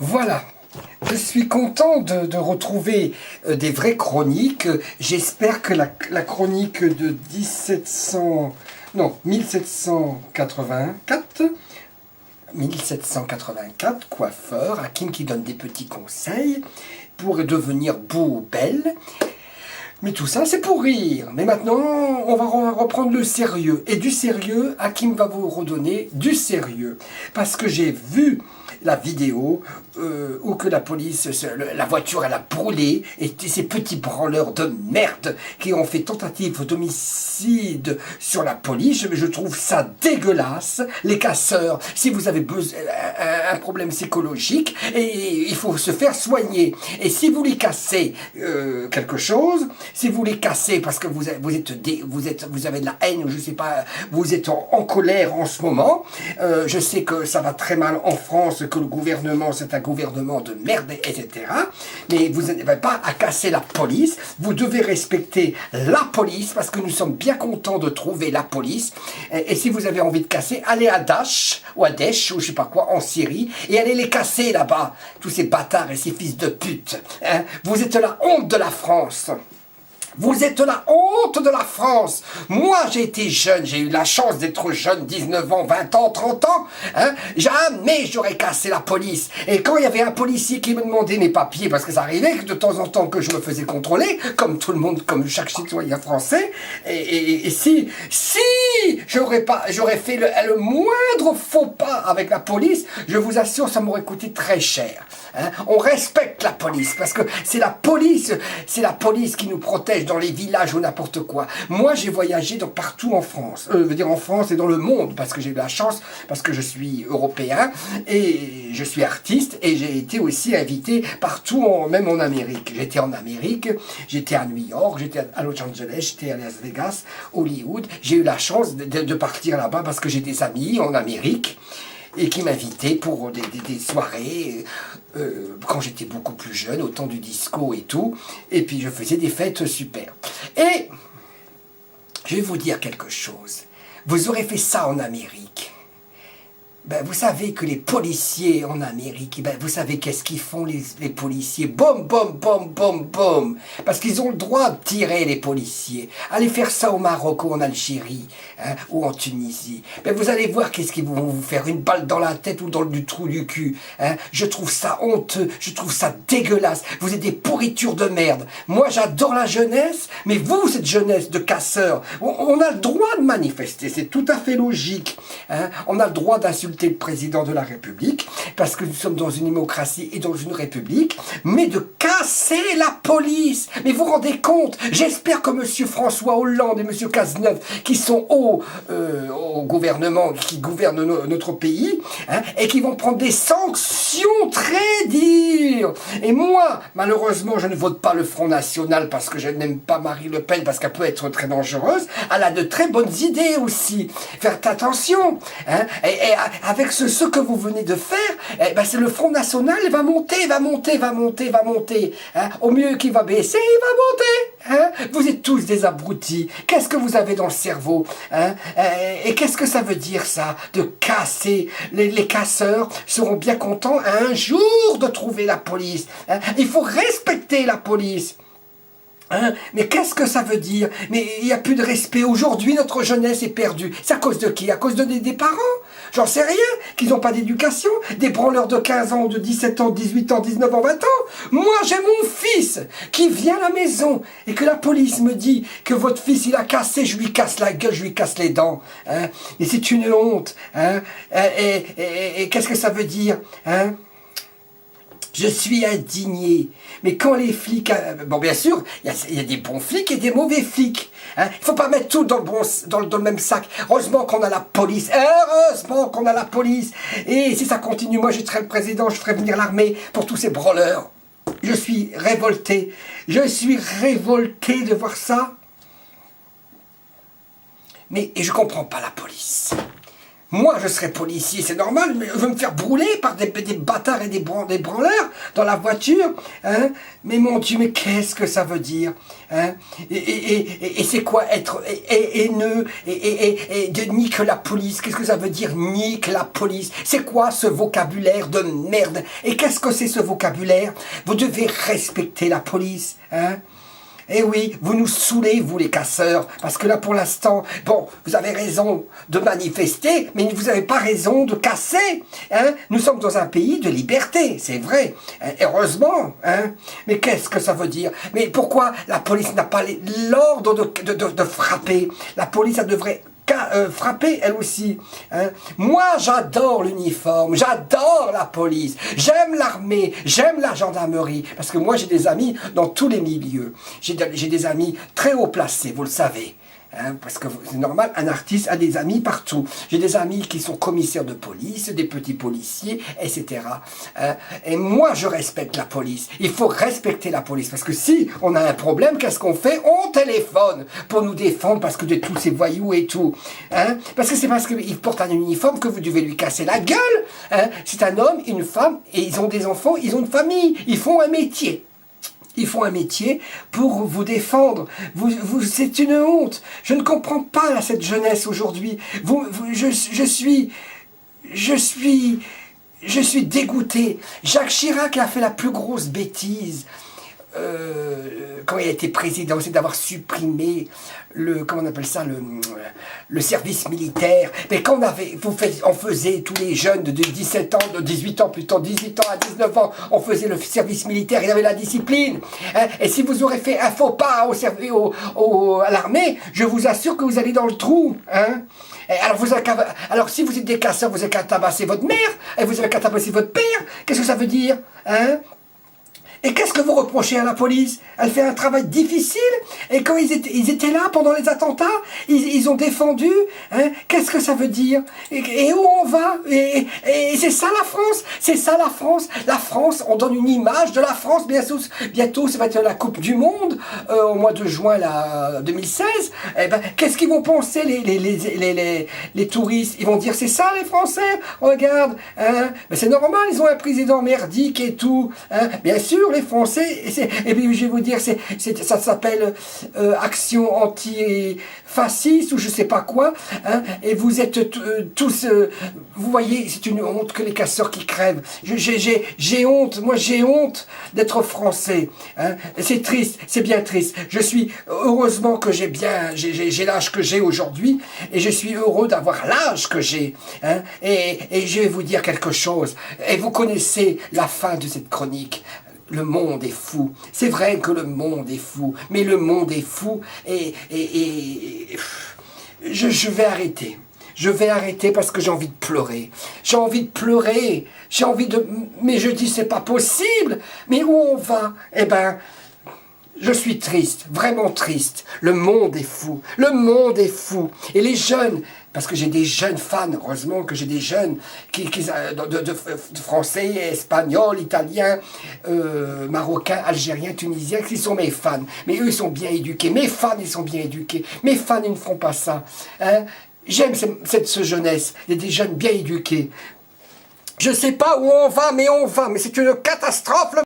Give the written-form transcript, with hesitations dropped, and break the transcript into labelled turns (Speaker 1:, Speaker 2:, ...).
Speaker 1: Voilà, je suis content de retrouver des vraies chroniques. J'espère que la chronique de 1784, coiffeur, Hakim qui donne des petits conseils pour devenir beau ou belle. Mais tout ça, c'est pour rire. Mais maintenant, on va reprendre le sérieux. Et du sérieux, Hakim va vous redonner du sérieux. Parce que j'ai vu la vidéo où que la police, la voiture, elle a brûlé. Et ces petits branleurs de merde qui ont fait tentative d'homicide sur la police, je trouve ça dégueulasse. Les casseurs, si vous avez un problème psychologique, et il faut se faire soigner. Et si vous les cassez quelque chose, si vous les cassez parce que vous avez de la haine, ou je sais pas, vous êtes en colère en ce moment, je sais que ça va très mal en France, que le gouvernement, c'est un gouvernement de merde, etc. Mais vous n'avez pas à casser la police, vous devez respecter la police, parce que nous sommes bien contents de trouver la police. Et si vous avez envie de casser, allez à Daesh, ou à Daesh, ou je sais pas quoi, en Syrie, et allez les casser là-bas, tous ces bâtards et ces fils de pute. Hein. Vous êtes la honte de la France. Vous êtes la honte de la France. Moi, j'ai été jeune, j'ai eu la chance d'être jeune, 19 ans, 20 ans, 30 ans. Hein, jamais j'aurais cassé la police. Et quand il y avait un policier qui me demandait mes papiers, parce que ça arrivait que de temps en temps que je me faisais contrôler, comme tout le monde, comme chaque citoyen français, et si j'aurais fait le moindre faux pas avec la police, je vous assure, ça m'aurait coûté très cher. Hein. On respecte la police, parce que c'est la police qui nous protège dans les villages ou n'importe quoi. Moi, j'ai voyagé partout en France, en France et dans le monde, parce que j'ai eu la chance, parce que je suis européen et je suis artiste, et j'ai été aussi invité partout, même en Amérique. J'étais en Amérique, j'étais à New York, j'étais à Los Angeles, j'étais à Las Vegas, Hollywood. J'ai eu la chance de partir là-bas parce que j'ai des amis en Amérique et qui m'invitaient pour des soirées quand j'étais beaucoup plus jeune, au temps du disco et tout, et puis je faisais des fêtes super. Et je vais vous dire quelque chose, vous aurez fait ça en Amérique. Ben, vous savez que les policiers en Amérique, ben, vous savez qu'est-ce qu'ils font les policiers? Boum, boum, boum, boum, boum. Parce qu'ils ont le droit de tirer, les policiers. Allez faire ça au Maroc ou en Algérie, hein, ou en Tunisie. Ben, vous allez voir qu'est-ce qu'ils vont vous faire, une balle dans la tête ou dans le trou du cul. Hein. Je trouve ça honteux, je trouve ça dégueulasse. Vous êtes des pourritures de merde. Moi, j'adore la jeunesse, mais vous, cette jeunesse de casseurs, on a le droit de manifester, c'est tout à fait logique. Hein. On a le droit d'insulter le président de la République, parce que nous sommes dans une démocratie et dans une république, mais de casser la police. Mais vous vous rendez compte? J'espère que M. François Hollande et M. Cazeneuve, qui sont au gouvernement, qui gouvernent notre pays, hein, et qui vont prendre des sanctions très dures. Et moi, malheureusement, je ne vote pas le Front National parce que je n'aime pas Marine Le Pen, parce qu'elle peut être très dangereuse. Elle a de très bonnes idées aussi. Faites attention. Hein, et avec ce que vous venez de faire, eh ben c'est le Front National, il va monter. Hein. Au mieux qu'il va baisser, il va monter. Hein. Vous êtes tous des abrutis. Qu'est-ce que vous avez dans le cerveau? Hein. Et qu'est-ce que ça veut dire, ça, de casser? Les casseurs seront bien contents un jour de trouver la police. Hein. Il faut respecter la police. Hein? Mais qu'est-ce que ça veut dire? Mais il n'y a plus de respect. Aujourd'hui, notre jeunesse est perdue. C'est à cause de qui? À cause des parents? J'en sais rien. Qu'ils n'ont pas d'éducation. Des branleurs de 15 ans, de 17 ans, 18 ans, 19 ans, 20 ans. Moi, j'ai mon fils qui vient à la maison et que la police me dit que votre fils, il a cassé. Je lui casse la gueule, je lui casse les dents. Hein? Et c'est une honte. Hein? Et qu'est-ce que ça veut dire? Hein? Je suis indigné. Mais quand les flics... Bon, bien sûr, il y a des bons flics et des mauvais flics. Hein. Il ne faut pas mettre tout dans le même sac. Heureusement qu'on a la police. Heureusement qu'on a la police. Et si ça continue, moi, je serai le président, je ferai venir l'armée pour tous ces branleurs. Je suis révolté. Je suis révolté de voir ça. Et je ne comprends pas la police. Moi, je serais policier, c'est normal, mais je veux me faire brûler par des bâtards et des branleurs dans la voiture, hein? Mais mon Dieu, mais qu'est-ce que ça veut dire, hein? Et c'est quoi être haineux et de nique la police? Qu'est-ce que ça veut dire, nique la police? C'est quoi ce vocabulaire de merde? Et qu'est-ce que c'est ce vocabulaire? Vous devez respecter la police, hein? Eh oui, vous nous saoulez, vous les casseurs, parce que là pour l'instant, bon, vous avez raison de manifester, mais vous n'avez pas raison de casser. Hein? Nous sommes dans un pays de liberté, c'est vrai, heureusement. Hein? Mais qu'est-ce que ça veut dire? Mais pourquoi la police n'a pas l'ordre de frapper? La police, elle devrait frapper elle aussi. Hein? Moi, j'adore l'uniforme, j'adore la police, j'aime l'armée, j'aime la gendarmerie, parce que moi, j'ai des amis dans tous les milieux. J'ai des amis très haut placés, vous le savez. Hein, parce que c'est normal, un artiste a des amis partout. J'ai des amis qui sont commissaires de police, des petits policiers, etc. Et moi, je respecte la police. Il faut respecter la police. Parce que si on a un problème, qu'est-ce qu'on fait? On téléphone pour nous défendre parce que de tous ces voyous et tout. Hein, parce que c'est parce qu'il porte un uniforme que vous devez lui casser la gueule. Hein, c'est un homme, une femme, et ils ont des enfants, ils ont une famille. Ils font un métier. Ils font un métier pour vous défendre. C'est une honte. Je ne comprends pas là, cette jeunesse aujourd'hui. Je suis dégoûté. Jacques Chirac a fait la plus grosse bêtise quand il a été président, c'est d'avoir supprimé comment on appelle ça, le service militaire. Mais quand on faisait tous les jeunes de 17 ans, de 18 ans plutôt, 18 ans à 19 ans, on faisait le service militaire, il y avait la discipline. Hein, et si vous aurez fait un faux pas à l'armée, je vous assure que vous allez dans le trou. Hein. Alors si vous êtes des casseurs, vous avez qu'à tabasser votre mère, et vous avez qu'à tabasser votre père. Qu'est-ce que ça veut dire, hein? Et qu'est-ce que vous reprochez à la police? Elle fait un travail difficile. Et quand ils étaient là pendant les attentats, ils ont défendu. Hein, qu'est-ce que ça veut dire? Et où on va? Et c'est ça la France? C'est ça la France? La France, on donne une image de la France. Bientôt ça va être la Coupe du Monde, au mois de juin 2016. Eh ben, qu'est-ce qu'ils vont penser les touristes? Ils vont dire, c'est ça les Français? Regarde. Hein, mais c'est normal, ils ont un président merdique et tout. Hein, bien sûr. Les Français, et puis je vais vous dire, ça s'appelle Action anti-fasciste ou je sais pas quoi, hein, et vous êtes tous, vous voyez, c'est une honte que les casseurs qui crèvent. J'ai honte, moi j'ai honte d'être français, hein. C'est triste, c'est bien triste. Heureusement que j'ai l'âge que j'ai aujourd'hui, et je suis heureux d'avoir l'âge que j'ai, hein, et je vais vous dire quelque chose, et vous connaissez la fin de cette chronique. Le monde est fou. C'est vrai que le monde est fou, mais le monde est fou et je vais arrêter. Je vais arrêter parce que j'ai envie de pleurer. J'ai envie de pleurer. Mais je dis c'est pas possible. Mais où on va? Eh ben, je suis triste, vraiment triste. Le monde est fou. Le monde est fou. Et les jeunes, parce que j'ai des jeunes fans, heureusement que j'ai des jeunes de français, espagnols, italiens, marocains, algériens, tunisiens, qui sont mes fans. Mais eux, ils sont bien éduqués. Mes fans, ils sont bien éduqués. Mes fans, ils ne font pas ça. Hein? J'aime cette jeunesse. Il y a des jeunes bien éduqués. Je ne sais pas où on va, mais on va. Mais c'est une catastrophe.